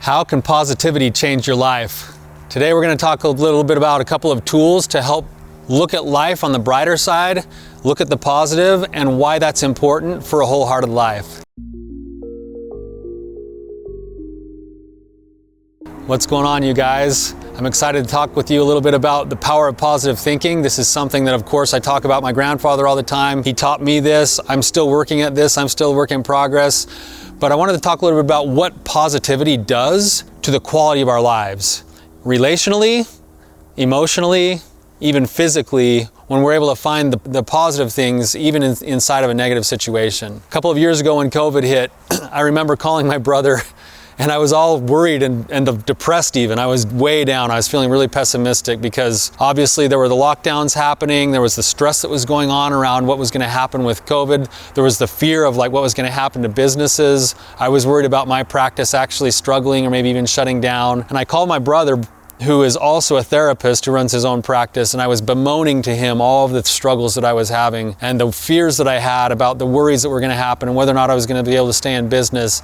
How can positivity change your life? Today we're going to talk a little bit about a couple of tools to help look at life on the brighter side, look at the positive, and why that's important for a wholehearted life. What's going on, you guys? I'm excited to talk with you a little bit about the power of positive thinking. This is something that, of course, I talk about my grandfather all the time. He taught me this. I'm still working at this. I'm still a work in progress. But I wanted to talk a little bit about what positivity does to the quality of our lives. Relationally, emotionally, even physically, when we're able to find the positive things even inside of a negative situation. A couple of years ago when COVID hit, I remember calling my brother and I was all worried and depressed even. I was way down. I was feeling really pessimistic because obviously there were the lockdowns happening. There was the stress that was going on around what was going to happen with COVID. There was the fear of what was going to happen to businesses. I was worried about my practice actually struggling or maybe even shutting down. And I called my brother, who is also a therapist who runs his own practice, and I was bemoaning to him all of the struggles that I was having and the fears that I had about the worries that were going to happen and whether or not I was going to be able to stay in business.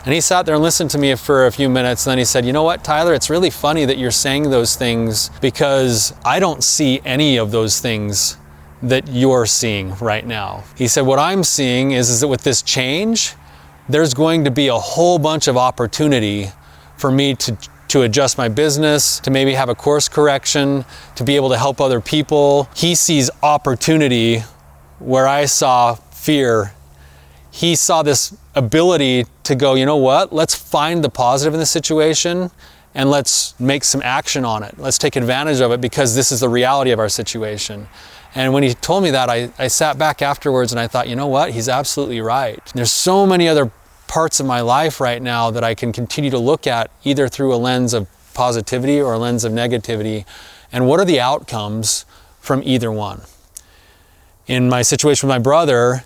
And he sat there and listened to me for a few minutes, and then he said, "You know what, Tyler, it's really funny that you're saying those things because I don't see any of those things that you're seeing right now." He said, "What I'm seeing is that with this change, there's going to be a whole bunch of opportunity for me to adjust my business, to maybe have a course correction, to be able to help other people." He sees opportunity where I saw fear. He saw this ability to go, you know what, let's find the positive in the situation and let's make some action on it. Let's take advantage of it because this is the reality of our situation. And when he told me that, I sat back afterwards and I thought, you know what, he's absolutely right. There's so many other parts of my life right now that I can continue to look at either through a lens of positivity or a lens of negativity. And what are the outcomes from either one? In my situation with my brother,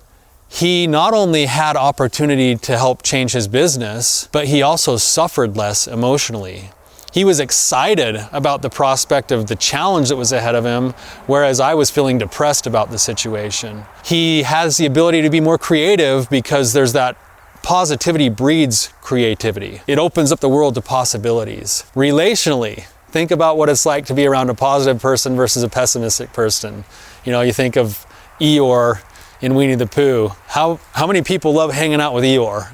he not only had opportunity to help change his business, but he also suffered less emotionally. He was excited about the prospect of the challenge that was ahead of him, whereas I was feeling depressed about the situation. He has the ability to be more creative because there's that positivity breeds creativity. It opens up the world to possibilities. Relationally, think about what it's like to be around a positive person versus a pessimistic person. You know, you think of Eeyore in Winnie the Pooh. How many people love hanging out with Eeyore?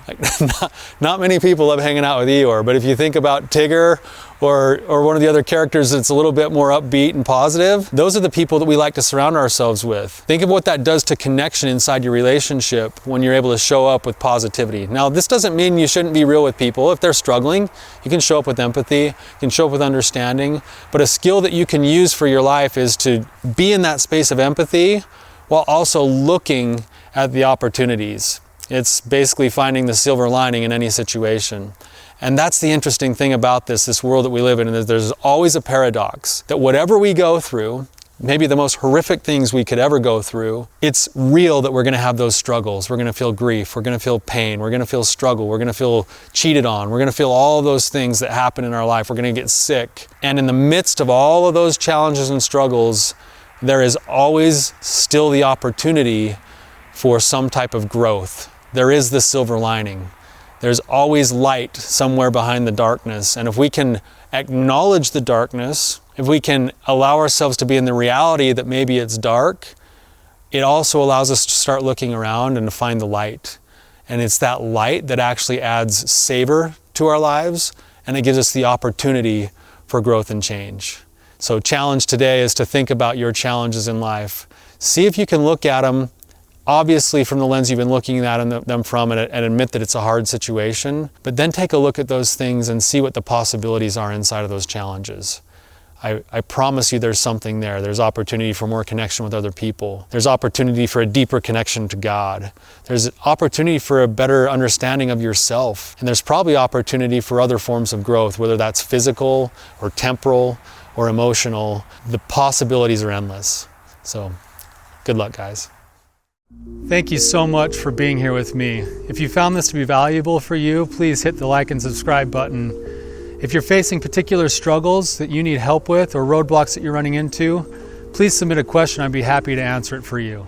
Not many people love hanging out with Eeyore, but if you think about Tigger or one of the other characters that's a little bit more upbeat and positive, those are the people that we like to surround ourselves with. Think of what that does to connection inside your relationship when you're able to show up with positivity. Now, this doesn't mean you shouldn't be real with people. If they're struggling, you can show up with empathy, you can show up with understanding, but a skill that you can use for your life is to be in that space of empathy while also looking at the opportunities. It's basically finding the silver lining in any situation. And that's the interesting thing about this world that we live in, is there's always a paradox that whatever we go through, maybe the most horrific things we could ever go through, it's real that we're going to have those struggles. We're going to feel grief, we're going to feel pain, we're going to feel struggle, we're going to feel cheated on, we're going to feel all of those things that happen in our life. We're going to get sick. And in the midst of all of those challenges and struggles, there is always still the opportunity for some type of growth. There is the silver lining. There's always light somewhere behind the darkness. And if we can acknowledge the darkness, if we can allow ourselves to be in the reality that maybe it's dark, it also allows us to start looking around and to find the light. And it's that light that actually adds savor to our lives, and it gives us the opportunity for growth and change. So challenge today is to think about your challenges in life. See if you can look at them, obviously from the lens you've been looking at them from, and admit that it's a hard situation, but then take a look at those things and see what the possibilities are inside of those challenges. I promise you there's something there. There's opportunity for more connection with other people. There's opportunity for a deeper connection to God. There's opportunity for a better understanding of yourself. And there's probably opportunity for other forms of growth, whether that's physical or temporal or emotional. The possibilities are endless. So good luck, guys. Thank you so much for being here with me. If you found this to be valuable for you, please hit the like and subscribe button. If you're facing particular struggles that you need help with or roadblocks that you're running into, please submit a question. I'd be happy to answer it for you.